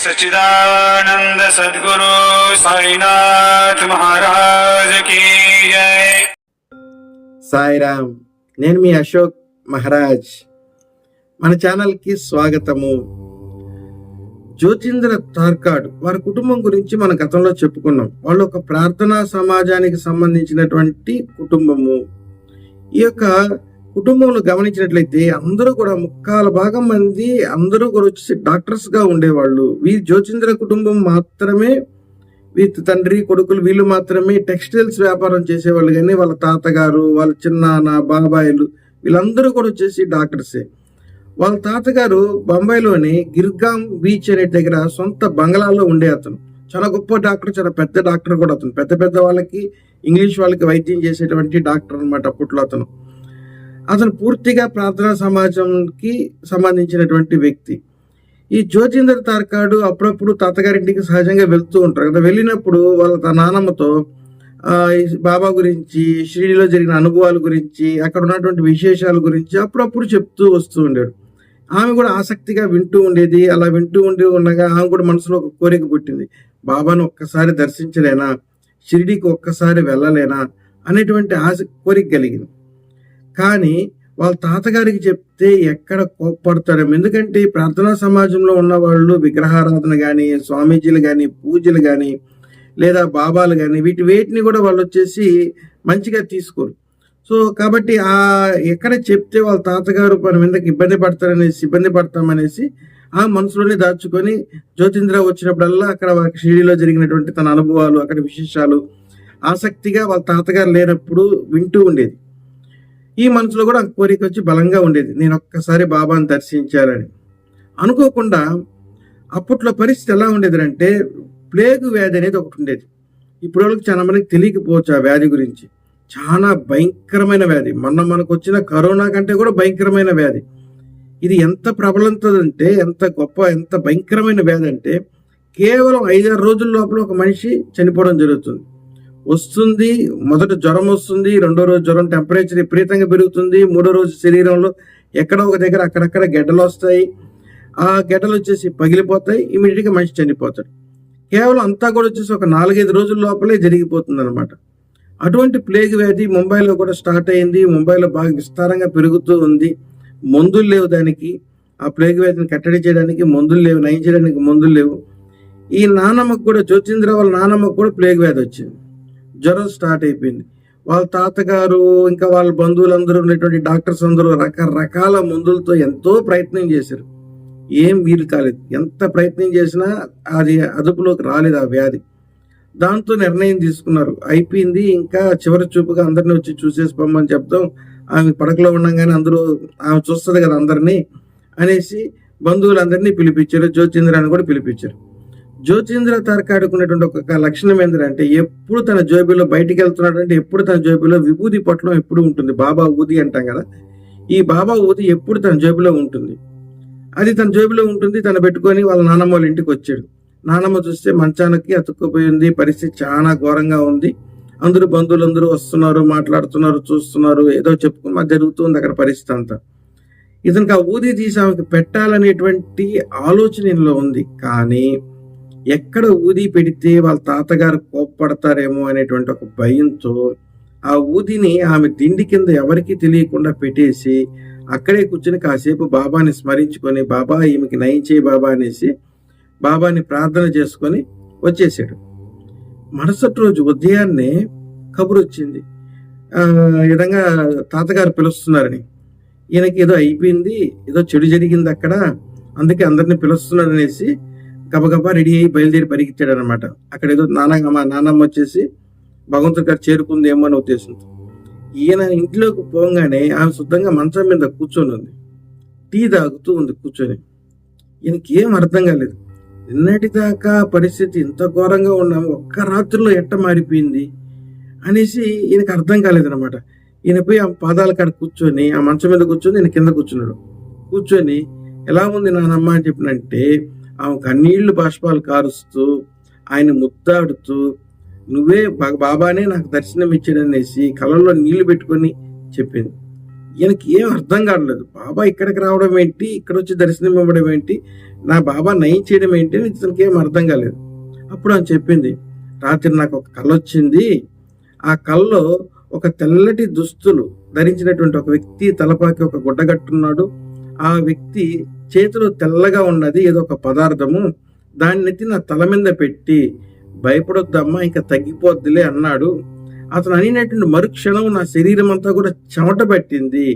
सच्चिदानंद सद्गुरु साईनाथ महाराज की जय। సాయిరామ్, నేను మీ అశోక్ మహారాజ్. మన ఛానల్కి స్వాగతము. జ్యోతింద్ర తార్కాడ్ వారి కుటుంబం గురించి మన గతంలో చెప్పుకున్నాం. వాళ్ళు ఒక ప్రార్థనా సమాజానికి సంబంధించినటువంటి కుటుంబము. ఈ యొక్క కుటుంబంలో గమనించినట్లయితే అందరూ కూడా ముక్కాల భాగం మంది అందరూ కూడా వచ్చేసి డాక్టర్స్ గా ఉండేవాళ్ళు. జ్యోతింద్ర కుటుంబం మాత్రమే, వీరి తండ్రి కొడుకులు వీళ్ళు మాత్రమే టెక్స్టైల్స్ వ్యాపారం చేసేవాళ్ళు. కానీ వాళ్ళ తాతగారు, వాళ్ళ చిన్నాన్న, బాబాయిలు వీళ్ళందరూ కూడా వచ్చేసి డాక్టర్సే. వాళ్ళ తాతగారు బొంబాయిలోని గిర్గాం బీచ్ అనే దగ్గర సొంత బంగ్లాలో ఉండే అతను. చాలా గొప్ప డాక్టర్, చాలా పెద్ద డాక్టర్ కూడా అతను. పెద్ద పెద్ద వాళ్ళకి, ఇంగ్లీష్ వాళ్ళకి వైద్యం చేసేటువంటి డాక్టర్ అనమాట అప్పట్లో అతను పూర్తిగా ప్రార్థనా సమాజంకి సంబంధించినటువంటి వ్యక్తి. ఈ జ్యోతింద్ర తార్కాడు అప్పుడప్పుడు తాతగారింటికి సహజంగా వెళ్తూ ఉంటారు కదా. వెళ్ళినప్పుడు వాళ్ళ నానమ్మతో బాబా గురించి, షిరిడీలో జరిగిన అనుభవాల గురించి, అక్కడ ఉన్నటువంటి విశేషాల గురించి అప్పుడప్పుడు చెప్తూ వస్తూ ఉండేడు. ఆమె కూడా ఆసక్తిగా వింటూ ఉండేది. అలా వింటూ ఉండగా ఆమె కూడా మనసులో ఒక కోరిక పుట్టింది. బాబాను ఒక్కసారి దర్శించలేనా, షిరిడీకి ఒక్కసారి వెళ్ళలేనా అనేటువంటి కోరిక కలిగింది. కానీ వాళ్ళ తాతగారికి చెప్తే ఎక్కడ కోప్పడతారేమో. ఎందుకంటే ప్రార్థనా సమాజంలో ఉన్న వాళ్ళు విగ్రహారాధన కానీ, స్వామీజీలు కానీ, పూజలు కానీ, లేదా బాబాలు కానీ వేటిని కూడా వాళ్ళు వచ్చేసి మంచిగా తీసుకోరు. సో కాబట్టి ఎక్కడ చెప్తే వాళ్ళ తాతగారు మన మీదకి ఇబ్బంది పడతామనేసి ఆ మనసులోనే దాచుకొని జ్యోతింద్ర వచ్చినప్పుడల్లా అక్కడ షిరిడీలో జరిగినటువంటి తన అనుభవాలు, అక్కడ విశేషాలు ఆసక్తిగా వాళ్ళ తాతగారు లేనప్పుడు వింటూ ఉండేది. ఈ మనసులో కూడా కోరిక వచ్చి బలంగా ఉండేది, నేను ఒక్కసారి బాబాను దర్శించాలని. అనుకోకుండా అప్పట్లో పరిస్థితి ఎలా ఉండేది అంటే, ప్లేగు వ్యాధి అనేది ఒకటి ఉండేది. ఇప్పుడు వాళ్ళకి చాలా మందికి తెలియకపోవచ్చు ఆ వ్యాధి గురించి. చాలా భయంకరమైన వ్యాధి. మనకు వచ్చిన కరోనా కంటే కూడా భయంకరమైన వ్యాధి. ఇది ఎంత ప్రబలంతదంటే, ఎంత భయంకరమైన వ్యాధి అంటే, కేవలం 5-6 రోజుల లోపల ఒక మనిషి చనిపోవడం జరుగుతుంది. వస్తుంది, మొదట జ్వరం వస్తుంది, రెండో రోజు జ్వరం టెంపరేచర్ విపరీతంగా పెరుగుతుంది, మూడో రోజు శరీరంలో ఎక్కడో ఒక దగ్గర అక్కడక్కడ గెడ్డలు వస్తాయి. ఆ గెడ్డలు వచ్చేసి పగిలిపోతాయి, ఇమీడియట్గా మనిషి చనిపోతాడు. కేవలం అంతా కూడా వచ్చేసి ఒక 4-5 రోజుల లోపలే జరిగిపోతుంది అనమాట. అటువంటి ప్లేగ్ వ్యాధి ముంబైలో కూడా స్టార్ట్ అయింది. ముంబైలో బాగా విస్తారంగా పెరుగుతూ ఉంది. మందులు లేవు దానికి. ఆ ప్లేగ్ వ్యాధిని కట్టడి చేయడానికి మందులు లేవు, నయం చేయడానికి మందులు లేవు. ఈ నానమ్మకు కూడా, జ్యోతింద్ర వాళ్ళ నానమ్మకు కూడా ప్లేగ్ వ్యాధి వచ్చింది. జ్వరం స్టార్ట్ అయిపోయింది. వాళ్ళ తాతగారు ఇంకా వాళ్ళ బంధువులందరూ ఉన్నటువంటి డాక్టర్స్ అందరూ రకరకాల మందులతో ఎంతో ప్రయత్నం చేశారు. ఏం వీలు కాలేదు. ఎంత ప్రయత్నం చేసినా అది అదుపులోకి రాలేదు ఆ వ్యాధి. దాంతో నిర్ణయం తీసుకున్నారు, అయిపోయింది, ఇంకా చివరి చూపుగా అందరినీ వచ్చి చూసేసి పొమ్మని చెప్తాం. ఆమె పడకలో ఉండగానే అందరూ ఆమె చూస్తుంది కదా అందరినీ అనేసి బంధువులందరినీ పిలిపించారు. జ్యోతింద్రాన్ని కూడా పిలిపించారు. జ్యోతింద్ర తార్కాడుకున్నటువంటి ఒక లక్షణం ఏంటంటే, ఎప్పుడు తన జోబిలో బయటికి వెళ్తున్నాడు అంటే ఎప్పుడు తన జోబిలో విభూది పొట్లం ఎప్పుడు ఉంటుంది. బాబా ఊది అంటాం కదా, ఈ బాబా ఊది ఎప్పుడు తన జోబిలో ఉంటుంది. అది తన జోబిలో ఉంటుంది. తను పెట్టుకొని వాళ్ళ నానమ్మ వాళ్ళ ఇంటికి వచ్చాడు. నానమ్మ చూస్తే మంచానికి అతుక్కుపోయింది. పరిస్థితి చాలా ఘోరంగా ఉంది. అందరూ బంధువులందరూ వస్తున్నారు, మాట్లాడుతున్నారు, చూస్తున్నారు, ఏదో చెప్పుకుని జరుగుతుంది అక్కడ పరిస్థితి అంతా. ఇతనికి ఆ ఊది తీసి ఆమెకు పెట్టాలనేటువంటి ఆలోచనలో ఉంది. కానీ ఎక్కడ ఊది పెడితే వాళ్ళ తాతగారు కోప్పడతారేమో అనేటువంటి ఒక భయంతో ఆ ఊదిని ఆమె దిండి కింద ఎవరికీ తెలియకుండా పెట్టేసి అక్కడే కూర్చుని కాసేపు బాబాని స్మరించుకొని, బాబా ఈమెకి నయం చేయి బాబా అనేసి బాబాని ప్రార్థన చేసుకొని వచ్చేసాడు. మరుసటి రోజు ఉదయాన్నే కబురు వచ్చింది, ఈ విధంగా తాతగారు పిలుస్తున్నారని. ఈయనకి ఏదో అయిపోయింది, ఏదో చెడు జరిగింది అక్కడ, అందుకే అందరిని పిలుస్తున్నాడు అనేసి గబగబా రెడీ అయ్యి బయలుదేరి పరిగెత్తాడు అనమాట. అక్కడ ఏదో నానమ్మ వచ్చేసి భగవంతుడి గారు చేరుకుందేమో అనే ఉద్దేశంతో ఈయన ఇంట్లోకి పోగానే ఆమె శుద్ధంగా మంచం మీద కూర్చొని ఉంది, టీ తాగుతూ ఉంది కూర్చొని. ఈయనకి ఏం అర్థం కాలేదు. నిన్నటిదాకా పరిస్థితి ఇంత ఘోరంగా ఉన్నాము, ఒక్క రాత్రిలో ఎట్ట మారిపోయింది అనేసి ఈయనకి అర్థం కాలేదనమాట. ఈయన పోయి ఆ పాదాల కాడ కూర్చొని, ఆ మంచం మీద కూర్చొని ఈయన కింద కూర్చున్నాడు. కూర్చొని ఎలా ఉంది నానమ్మ అని చెప్పినంటే ఆమె కన్నీళ్లు బాష్పాలు కారుస్తూ ఆయన ముద్దాడుతూ, నువ్వే బాబానే నాకు దర్శనం ఇచ్చాడనేసి కళ్ళల్లో నీళ్లు పెట్టుకొని చెప్పింది. ఈయనకి ఏం అర్థం కావట్లేదు. బాబా ఇక్కడికి రావడం ఏంటి, ఇక్కడ వచ్చి దర్శనం ఇవ్వడం ఏంటి, నా బాబా నయం చేయడం ఏంటి అని ఇతనికి ఏం అర్థం కాలేదు. అప్పుడు ఆమె చెప్పింది, రాత్రి నాకు ఒక కళ వచ్చింది. ఆ కళలో ఒక తెల్లటి దుస్తులు ధరించినటువంటి ఒక వ్యక్తి తలపాకి ఒక గుడ్డ కట్టున్నాడు. ఆ వ్యక్తి చేతిలో తెల్లగా ఉన్నది ఏదో ఒక పదార్థము. దాన్ని ఎత్తి నా తల మీద పెట్టి, భయపడొద్దమ్మా ఇంకా తగ్గిపోద్దిలే అన్నాడు. అతను అనినటువంటి మరుక్షణం నా శరీరం అంతా కూడా చెమట పట్టింది,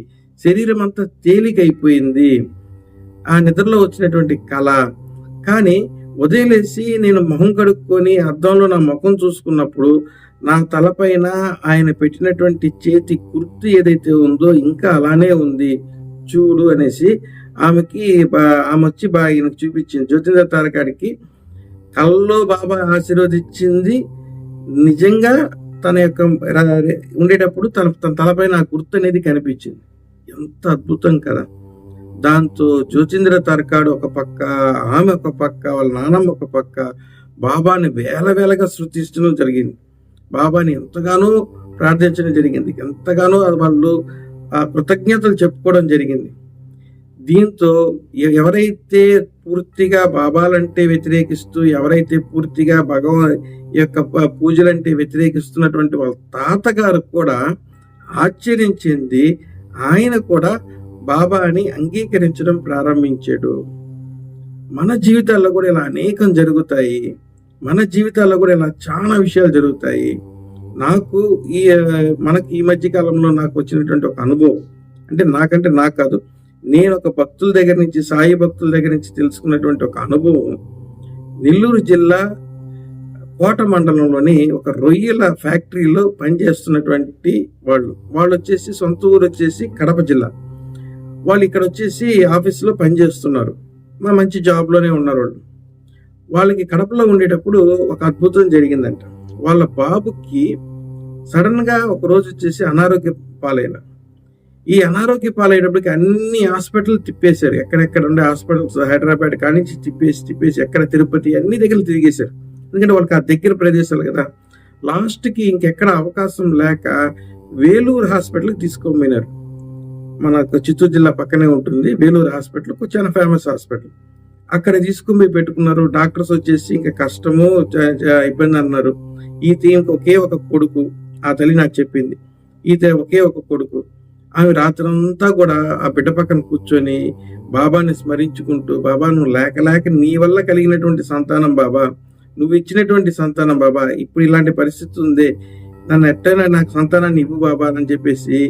శరీరం అంతా తేలికైపోయింది. ఆ నిద్రలో వచ్చినటువంటి కళ. కానీ ఉదయం లేచి నేను మొహం కడుక్కొని అద్దంలో నా ముఖం చూసుకున్నప్పుడు నా తలపైన ఆయన పెట్టినటువంటి చేతి గుర్తు ఏదైతే ఉందో ఇంకా అలానే ఉంది చూడు అనేసి ఆమె వచ్చి ఈయనకు చూపించింది. జ్యోతింద్ర తారకాడికి కళ్ళలో బాబా ఆశీర్వదించింది. నిజంగా తన యొక్క ఉండేటప్పుడు తన తలపైన ఆ గుర్తు అనేది కనిపించింది. ఎంత అద్భుతం కదా. దాంతో జ్యోతింద్ర తారకాడు ఒక పక్క, ఆమె ఒక పక్క, వాళ్ళ నాన్నమ్మ ఒక పక్క బాబాని వేలగా శృతిస్తూ జరిగింది. బాబాని ఎంతగానో ప్రార్థించడం జరిగింది, ఎంతగానో వాళ్ళు ఆ కృతజ్ఞతలు చెప్పుకోవడం జరిగింది. దీంతో ఎవరైతే పూర్తిగా బాబాలంటే వ్యతిరేకిస్తూ, ఎవరైతే పూర్తిగా భగవాన్ యొక్క పూజలంటే వ్యతిరేకిస్తున్నటువంటి వాళ్ళ తాతగారు కూడా ఆశ్చర్యించింది. ఆయన కూడా బాబాని అంగీకరించడం ప్రారంభించాడు. మన జీవితాల్లో కూడా ఇలా అనేకం జరుగుతాయి. మన జీవితాల్లో కూడా ఇలా చాలా విషయాలు జరుగుతాయి. మనకి ఈ మధ్య కాలంలో నాకు వచ్చినటువంటి ఒక అనుభవం, అంటే నాకు కాదు, నేను ఒక భక్తుల దగ్గర నుంచి, సాయి భక్తుల దగ్గర నుంచి తెలుసుకున్నటువంటి ఒక అనుభవం. నెల్లూరు జిల్లా కోట మండలంలోని ఒక రొయ్యల ఫ్యాక్టరీలో పనిచేస్తున్నటువంటి వాళ్ళు వచ్చేసి సొంత ఊరు వచ్చేసి కడప జిల్లా. వాళ్ళు ఇక్కడ వచ్చేసి ఆఫీసులో పనిచేస్తున్నారు. మంచి జాబ్లోనే ఉన్నారు వాళ్ళు. వాళ్ళకి కడపలో ఉండేటప్పుడు ఒక అద్భుతం జరిగిందంట. వాళ్ళ బాబుకి సడన్ గా ఒక రోజు వచ్చేసి అనారోగ్య పాలైన. ఈ అనారోగ్య పాలయ్యేటప్పటికి అన్ని హాస్పిటల్ తిప్పేశారు. ఎక్కడెక్కడ ఉండే హాస్పిటల్స్ హైదరాబాద్ కానించి తిప్పేసి ఎక్కడ తిరుపతి అన్ని దగ్గర తిరిగేశారు. ఎందుకంటే వాళ్ళకి ఆ దగ్గర ప్రదేశాలు కదా. లాస్ట్కి ఇంకెక్కడ అవకాశం లేక వేలూరు హాస్పిటల్కి తీసుకోపోయినారు. మనకు చిత్తూరు జిల్లా పక్కనే ఉంటుంది వేలూరు హాస్పిటల్, చాలా ఫేమస్ హాస్పిటల్. అక్కడ తీసుకుని పెట్టుకున్నారు. డాక్టర్స్ వచ్చేసి ఇంకా కష్టము, ఇబ్బంది అన్నారు. ఈయనకి ఒకే ఒక కొడుకు, ఆ తల్లి నాకు చెప్పింది. ఒకే ఒక కొడుకు. ఆమె రాత్రంతా కూడా ఆ బిడ్డ పక్కన కూర్చొని బాబాని స్మరించుకుంటూ, బాబా నువ్వు లేక నీ వల్ల కలిగినటువంటి సంతానం బాబా, నువ్వు ఇచ్చినటువంటి సంతానం బాబా, ఇప్పుడు ఇలాంటి పరిస్థితి ఉంది, నన్ను ఎట్టైనా నాకు సంతానాన్ని ఇవ్వు బాబా అని చెప్పేసి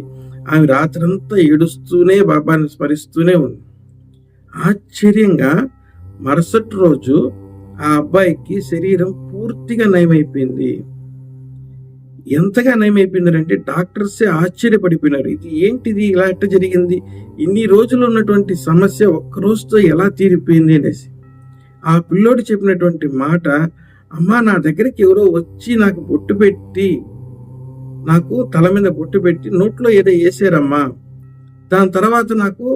ఆమె రాత్రంతా ఏడుస్తూనే బాబాని స్మరిస్తూనే ఉంది. ఆశ్చర్యంగా మరుసటి రోజు ఆ అబ్బాయికి శరీరం పూర్తిగా నయమైపోయింది. ఎంతగా నయమైపోయిందంటే డాక్టర్సే ఆశ్చర్యపడిపోయినారు. ఇది ఏంటిది, ఇలా ఎట్ట జరిగింది, ఇన్ని రోజులు ఉన్నటువంటి సమస్య ఒక్క రోజుతో ఎలా తీరిపోయింది అనేసి. ఆ పిల్లోడు చెప్పినటువంటి మాట, అమ్మా నా దగ్గరికి ఎవరో వచ్చి నాకు బొట్టు పెట్టి, నాకు తల మీద బొట్టు పెట్టి నోట్లో ఏదో వేసారమ్మా, దాని తర్వాత నాకు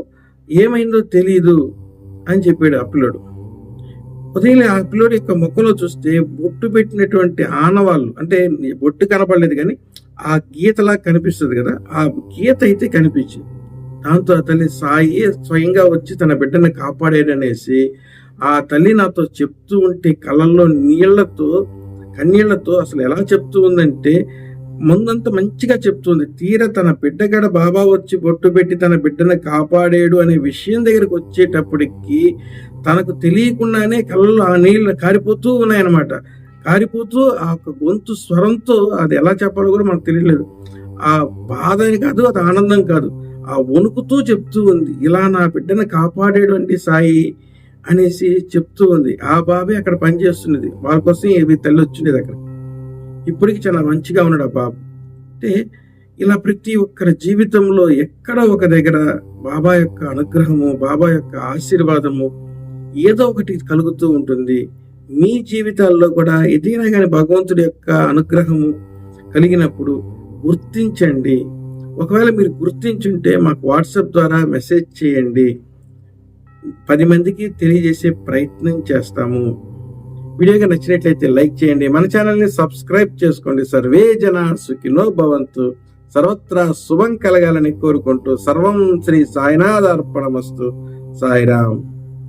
ఏమైందో తెలీదు అని చెప్పాడు ఆ పిల్లోడు. ఉదయం ఆ పిల్లోడి యొక్క ముఖంలో చూస్తే బొట్టు పెట్టినటువంటి ఆనవాళ్ళు, అంటే బొట్టు కనపడలేదు కానీ ఆ గీతలా కనిపిస్తుంది కదా, ఆ గీత అయితే కనిపించింది. దాంతో ఆ తల్లి సాయి స్వయంగా వచ్చి తన బిడ్డను కాపాడాడనేసి ఆ తల్లి నాతో చెప్తూ ఉంటే కళ్ళల్లో కన్నీళ్లతో అసలు ఎలా చెప్తూ ఉందంటే, ముందంతా మంచిగా చెప్తుంది. తీర తన బిడ్డగడ బాబా వచ్చి బొట్టు పెట్టి తన బిడ్డను కాపాడాడు అనే విషయం దగ్గరకు వచ్చేటప్పటికి తనకు తెలియకుండానే కళ్ళలో ఆ నీళ్లు కారిపోతూ ఉన్నాయన్నమాట. కారిపోతూ ఆ గొంతు స్వరంతో, అది ఎలా చెప్పాలో కూడా మనకు తెలియలేదు. ఆ బాధ కాదు, అది ఆనందం కాదు, ఆ వణుకుతూ చెప్తూ ఉంది, ఇలా నా బిడ్డను కాపాడాడు అంటే సాయి అనేసి చెప్తూ ఉంది. ఆ బాబే అక్కడ పనిచేస్తున్నది, వాళ్ళ కోసం ఏవి తల్లి వచ్చిండేది అక్కడ. ఇప్పటికి చాలా మంచిగా ఉన్నాడు ఆ బాబు. అంటే ఇలా ప్రతి ఒక్కరి జీవితంలో ఎక్కడో ఒక దగ్గర బాబా యొక్క అనుగ్రహము, బాబా యొక్క ఆశీర్వాదము ఏదో ఒకటి కలుగుతూ ఉంటుంది. మీ జీవితాల్లో కూడా ఏదైనా కానీ భగవంతుడి యొక్క అనుగ్రహము కలిగినప్పుడు గుర్తించండి. ఒకవేళ మీరు గుర్తించుంటే మాకు వాట్సాప్ ద్వారా మెసేజ్ చేయండి, 10 మందికి తెలియజేసే ప్రయత్నం చేస్తాము. వీడియోగా నచ్చినట్లయితే లైక్ చేయండి, మన ఛానల్ని సబ్స్క్రైబ్ చేసుకోండి. సర్వే జన సుఖినో భవంతు, సర్వత్రా శుభం కలగాలని కోరుకుంటూ సర్వం శ్రీ సాయినాథార్పణమస్తు. సాయిరాం.